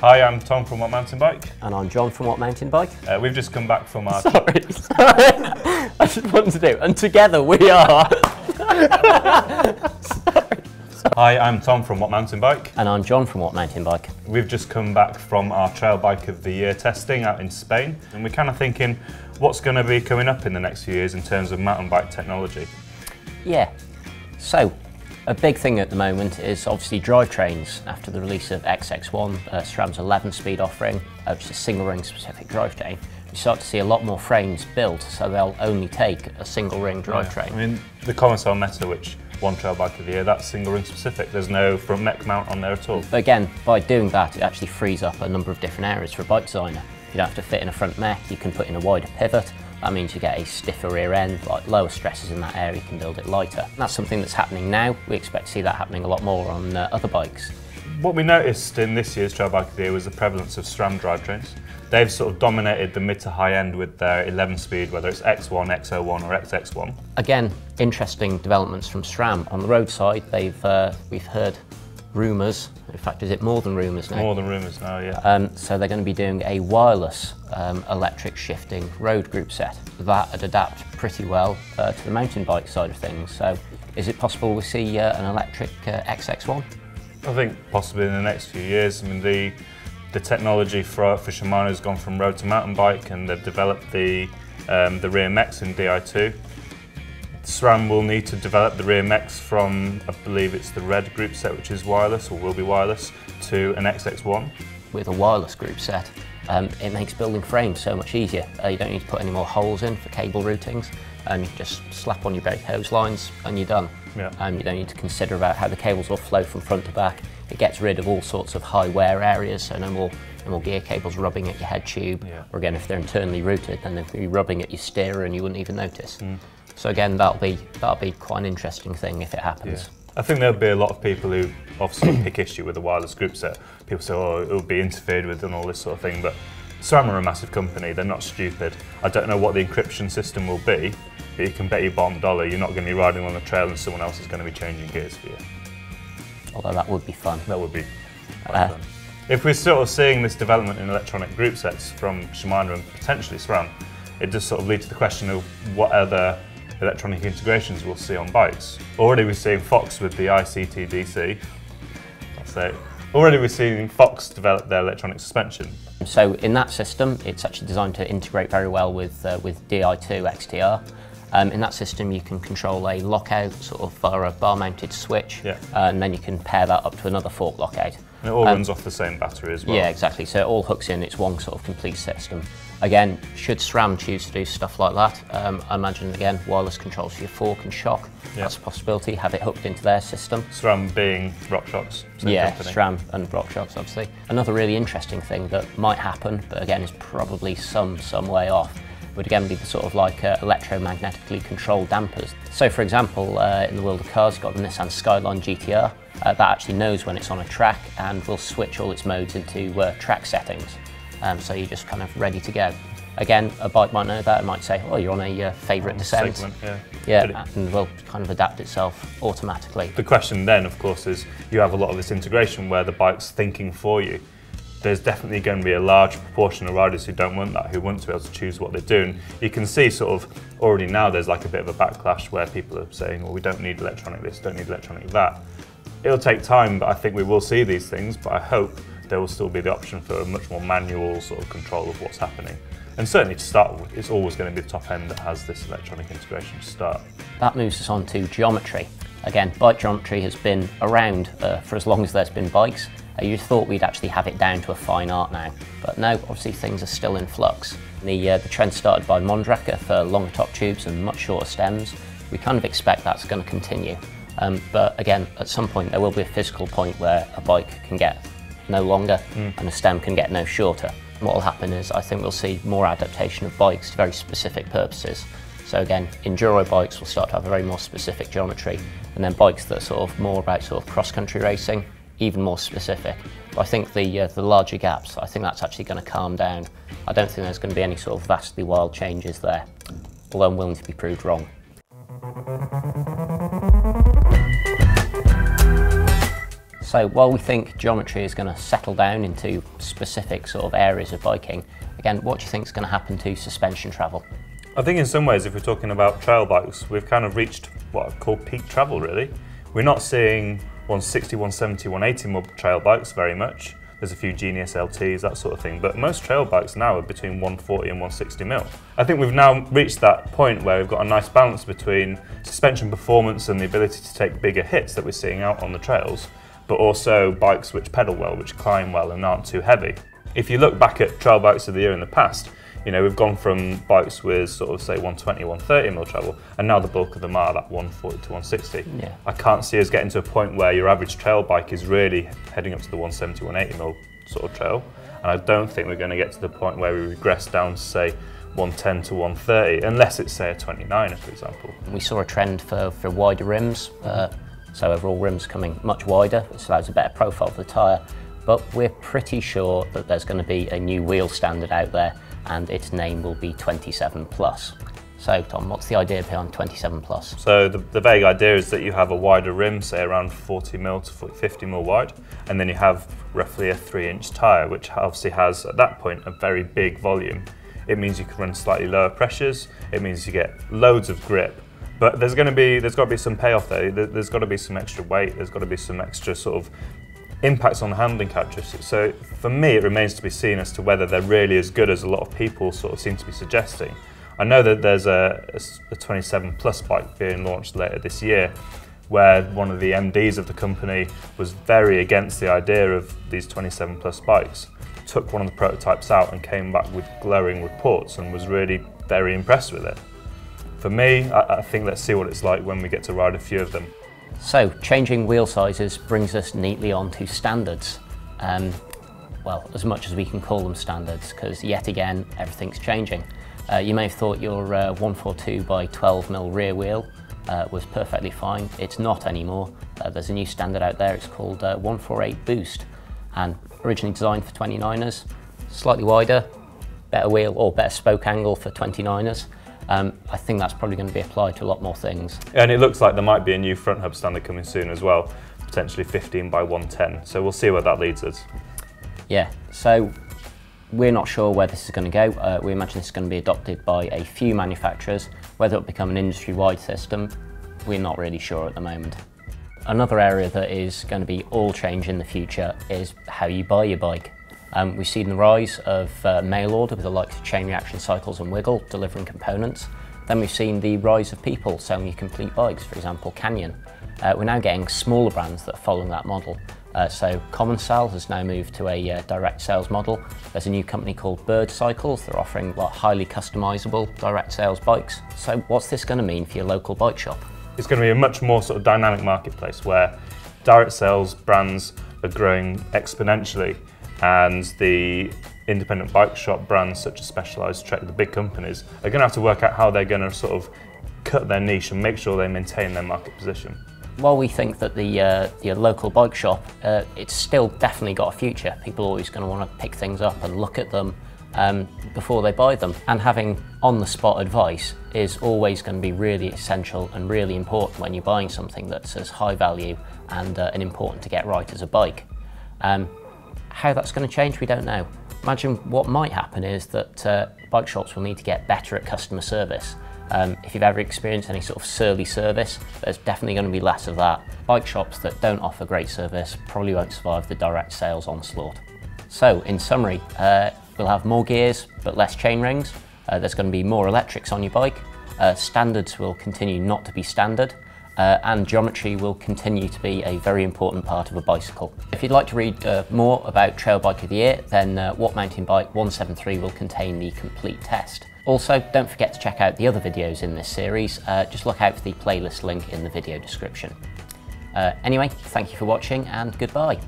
Hi, I'm Tom from What Mountain Bike. And I'm John from What Mountain Bike. We've just come back from our... Sorry. I just wanted to do, and together we are... Hi, I'm Tom from What Mountain Bike. And I'm John from What Mountain Bike. We've just come back from our Trail Bike of the Year testing out in Spain, and we're kind of thinking what's going to be coming up in the next few years in terms of mountain bike technology. Yeah, so a big thing at the moment is obviously drivetrains. After the release of XX1, SRAM's 11-speed offering, which is a single ring specific drivetrain, we start to see a lot more frames built, so they'll only take a single ring drivetrain. Yeah. I mean, the Colonsol Meta, which won Trail Bike of the Year, that's single ring specific. There's no front mech mount on there at all. But again, by doing that, it actually frees up a number of different areas for a bike designer. You don't have to fit in a front mech, you can put in a wider pivot. That means you get a stiffer rear end, like lower stresses in that area, you can build it lighter. And that's something that's happening now. We expect to see that happening a lot more on other bikes. What we noticed in this year's Trail Bike of the Year was the prevalence of SRAM drivetrains. They've sort of dominated the mid to high end with their 11-speed, whether it's X1, X01 or XX1. Again, interesting developments from SRAM. On the road side, we've heard rumours, in fact is it more than rumours now? More than rumours now, yeah. So they're going to be doing a wireless electric shifting road group set. That would adapt pretty well to the mountain bike side of things. So is it possible we see an electric XX1? I think possibly in the next few years. I mean, the technology for Shimano has gone from road to mountain bike, and they've developed the rear mechs in Di2. SRAM will need to develop the rear mechs from, I believe it's the red group set, which is wireless or will be wireless, to an XX1. With a wireless group set, it makes building frames so much easier. You don't need to put any more holes in for cable routings. You just slap on your brake hose lines and you're done. Yeah. You don't need to consider about how the cables will flow from front to back. It gets rid of all sorts of high wear areas, so no more gear cables rubbing at your head tube. Yeah. Or again, if they're internally routed, then they'll be rubbing at your steerer and you wouldn't even notice. So again, that'll be quite an interesting thing if it happens. Yeah. I think there'll be a lot of people who obviously pick issue with the wireless group set. People say, oh, it'll be interfered with and all this sort of thing, but SRAM are a massive company, they're not stupid. I don't know what the encryption system will be, but you can bet your bottom dollar you're not going to be riding on the trail and someone else is going to be changing gears for you. Although that would be fun. That would be quite fun. If we're sort of seeing this development in electronic group sets from Shimano and potentially SRAM, it does sort of lead to the question of what other electronic integrations we'll see on bikes. Already we're seeing Fox with the ICT-DC. That's it. Already we're seeing Fox develop their electronic suspension. So in that system, it's actually designed to integrate very well with Di2 XTR. In that system, you can control a lockout sort of via a bar-mounted switch, and then you can pair that up to another fork lockout. And it all runs off the same battery as well. Yeah, exactly. So it all hooks in. It's one sort of complete system. Again, should SRAM choose to do stuff like that, I imagine again wireless controls for your fork and shock. That's a possibility. Have it hooked into their system. SRAM being RockShox. Yeah, SRAM and RockShox obviously. Another really interesting thing that might happen, but again is probably some way off, would again be the sort of like electromagnetically controlled dampers. So for example, in the world of cars, you've got the Nissan Skyline GTR. That actually knows when it's on a track and will switch all its modes into track settings. So you're just kind of ready to go. Again, a bike might know that, it might say, oh, you're on a favourite descent. Segment, yeah, and will kind of adapt itself automatically. The question then, of course, is you have a lot of this integration where the bike's thinking for you. There's definitely going to be a large proportion of riders who don't want that, who want to be able to choose what they're doing. You can see sort of already now there's like a bit of a backlash where people are saying, well, we don't need electronic this, don't need electronic that. It'll take time, but I think we will see these things, but I hope there will still be the option for a much more manual sort of control of what's happening. And certainly to start with, it's always going to be the top end that has this electronic integration to start. That moves us on to geometry. Again, bike geometry has been around for as long as there's been bikes. You'd thought we'd actually have it down to a fine art now, but no, obviously things are still in flux. The trend started by Mondraker for longer top tubes and much shorter stems. We kind of expect that's going to continue. But again, at some point there will be a physical point where a bike can get no longer and a stem can get no shorter. And what will happen is I think we'll see more adaptation of bikes to very specific purposes. So again, enduro bikes will start to have a very more specific geometry, and then bikes that are sort of more about sort of cross-country racing, even more specific. But I think the larger gaps, I think that's actually going to calm down. I don't think there's going to be any sort of vastly wild changes there, although I'm willing to be proved wrong. So while we think geometry is going to settle down into specific sort of areas of biking, again, what do you think is going to happen to suspension travel? I think in some ways, if we're talking about trail bikes, we've kind of reached what I'd call peak travel, really. We're not seeing 160, 170, 180 mil trail bikes very much. There's a few Genius LTs, that sort of thing, but most trail bikes now are between 140 and 160 mil. I think we've now reached that point where we've got a nice balance between suspension performance and the ability to take bigger hits that we're seeing out on the trails, but also bikes which pedal well, which climb well and aren't too heavy. If you look back at trail bikes of the year in the past, you know, we've gone from bikes with sort of say 120, 130 mil travel, and now the bulk of them are that 140 to 160. Yeah. I can't see us getting to a point where your average trail bike is really heading up to the 170, 180 mil sort of trail, and I don't think we're going to get to the point where we regress down to say 110 to 130, unless it's say a 29er, for example. We saw a trend for wider rims, so overall rims coming much wider, which allows a better profile for the tyre, but we're pretty sure that there's going to be a new wheel standard out there, and its name will be 27 plus. So Tom, what's the idea behind 27 plus? So the vague idea is that you have a wider rim, say around 40 mil to 50 mil wide, and then you have roughly a 3-inch tyre, which obviously has at that point a very big volume. It means you can run slightly lower pressures, it means you get loads of grip, but there's got to be some payoff there. There's got to be some extra weight, there's got to be some extra sort of impacts on the handling characteristics. So for me, it remains to be seen as to whether they're really as good as a lot of people sort of seem to be suggesting. I know that there's a 27 plus bike being launched later this year, where one of the MDs of the company was very against the idea of these 27 plus bikes, took one of the prototypes out and came back with glowing reports and was really very impressed with it. For me, I think let's see what it's like when we get to ride a few of them. So, changing wheel sizes brings us neatly on to standards. Well, as much as we can call them standards, because yet again, everything's changing. You may have thought your 142 by 12 mil rear wheel was perfectly fine. It's not anymore. There's a new standard out there, it's called 148 Boost, and originally designed for 29ers, slightly wider, better wheel or better spoke angle for 29ers. I think that's probably going to be applied to a lot more things. And it looks like there might be a new front hub standard coming soon as well, potentially 15 by 110. So we'll see where that leads us. Yeah, so we're not sure where this is going to go. We imagine this is going to be adopted by a few manufacturers. Whether it'll become an industry-wide system, we're not really sure at the moment. Another area that is going to be all change in the future is how you buy your bike. We've seen the rise of mail order with the likes of Chain Reaction Cycles and Wiggle delivering components. Then we've seen the rise of people selling you complete bikes, for example Canyon. We're now getting smaller brands that are following that model. So Common Sal has now moved to a direct sales model. There's a new company called Bird Cycles. They're offering highly customizable direct sales bikes. So what's this going to mean for your local bike shop? It's going to be a much more sort of dynamic marketplace where direct sales brands are growing exponentially, and the independent bike shop brands such as Specialized, Trek, the big companies, are going to have to work out how they're going to sort of cut their niche and make sure they maintain their market position. While we think that the local bike shop, it's still definitely got a future. People are always going to want to pick things up and look at them before they buy them. And having on-the-spot advice is always going to be really essential and really important when you're buying something that's as high value and important to get right as a bike. How that's going to change, we don't know. Imagine what might happen is that bike shops will need to get better at customer service. If you've ever experienced any sort of surly service, there's definitely going to be less of that. Bike shops that don't offer great service probably won't survive the direct sales onslaught. So, in summary, we'll have more gears but less chain rings. There's going to be more electrics on your bike. Standards will continue not to be standard. And geometry will continue to be a very important part of a bicycle. If you'd like to read more about Trail Bike of the Year, then What Mountain Bike 173 will contain the complete test. Also, don't forget to check out the other videos in this series. Just look out for the playlist link in the video description. Anyway, thank you for watching and goodbye.